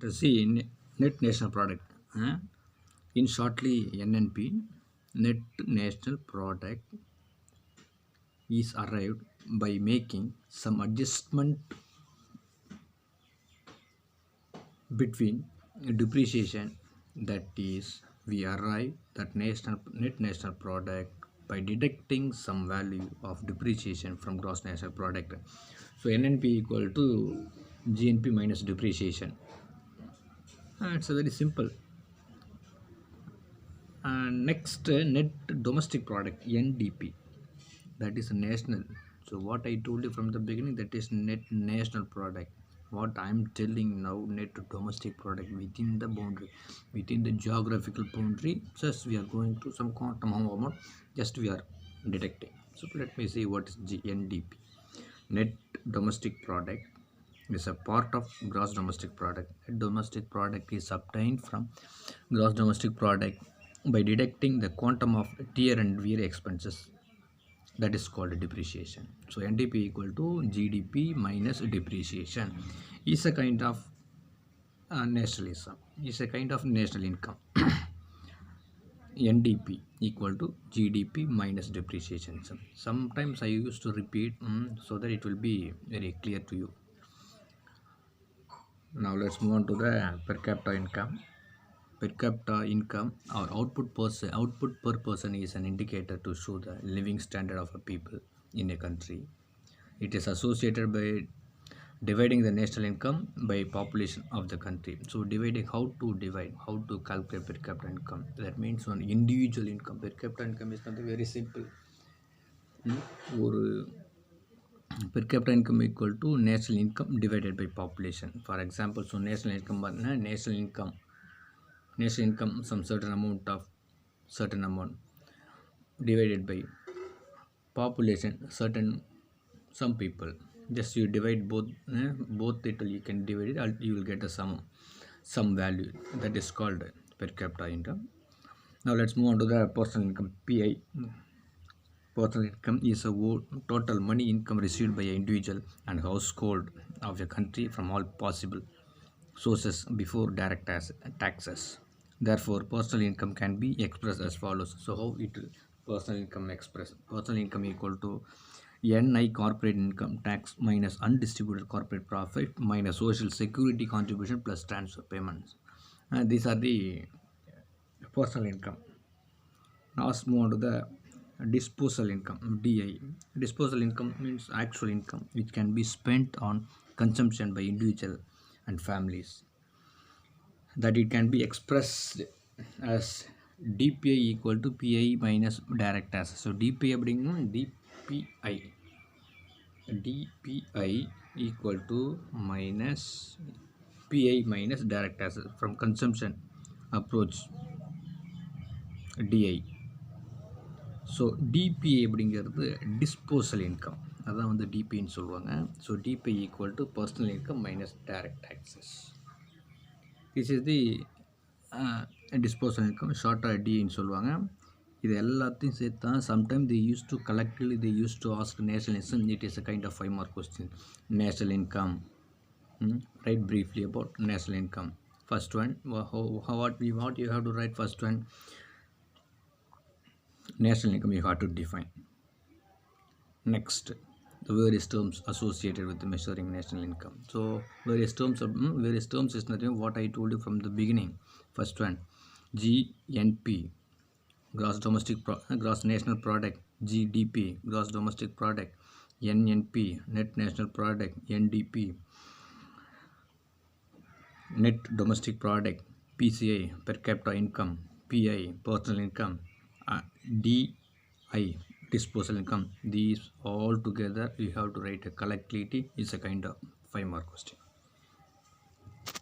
To see net national product. In shortly, NNP, net national product, is arrived by making some adjustment between depreciation, that is we arrive that net national product by deducting some value of depreciation from gross national product. So NNP equal to GNP minus depreciation. It's a very simple. And next, net domestic product, NDP, that is national. So what I told you from the beginning, that is net national product. What I'm telling now, net domestic product within the boundary, within the geographical boundary, just we are going to some quantum amount, just we are detecting. So let me see what is GNDP. Net domestic product is a part of gross domestic product. Net domestic product is obtained from gross domestic product by deducting the quantum of tear and wear expenses, that is called depreciation. So NDP equal to GDP minus depreciation is a kind of nationalism, is a kind of national income. NDP equal to GDP minus depreciation. Sometimes I used to repeat so that it will be very clear to you. Now let's move on to the per capita income. Per capita income or output per person is an indicator to show the living standard of a people in a country. It is associated by dividing the national income by population of the country. So dividing, how to calculate per capita income, that means on individual income. Per capita income is something very simple. Or per capita income equal to national income divided by population. For example, so national income some certain amount divided by population, some people, just you divide both it, you can divide it, you will get a some value, that is called per capita income. Now let's move on to the personal income, PI. Personal income is a total money income received by an individual and household of a country from all possible sources before direct taxes. Therefore, personal income can be expressed as follows. So, how it will personal income expressed? Personal income equal to NI corporate income tax minus undistributed corporate profit minus social security contribution plus transfer payments. These are the personal income. Now, let's move on to the disposal income, DI. Disposal income means actual income which can be spent on consumption by individual and families, that it can be expressed as DPI equal to PI minus direct taxes. So DPI DPI equal to minus PI minus direct taxes from consumption approach, DI. So DPI அப்படிங்கிறது disposal income, அதான் வந்து டிபின்னு சொல்லுவாங்க. So DPI equal to personal income minus direct taxes. This is the disposal income, ஷார்ட்டாக டிஐன்னு சொல்லுவாங்க. இது எல்லாத்தையும் சேர்த்தா sometime they use to collectively they use to ask nationalism. It is a kind of 5 mark question. National income, write briefly about national income. First one, what you have to write first one, national income you have to define. Next, the various terms associated with measuring national income. So various terms is nothing what I told you from the beginning. First one, GNP, gross national product. GDP, gross domestic product. NNP, net national product. NDP, net domestic product. PCI, per capita income. PI, personal income. DI, disposal income. These all together you have to write a collectivity. Is a kind of 5 mark question.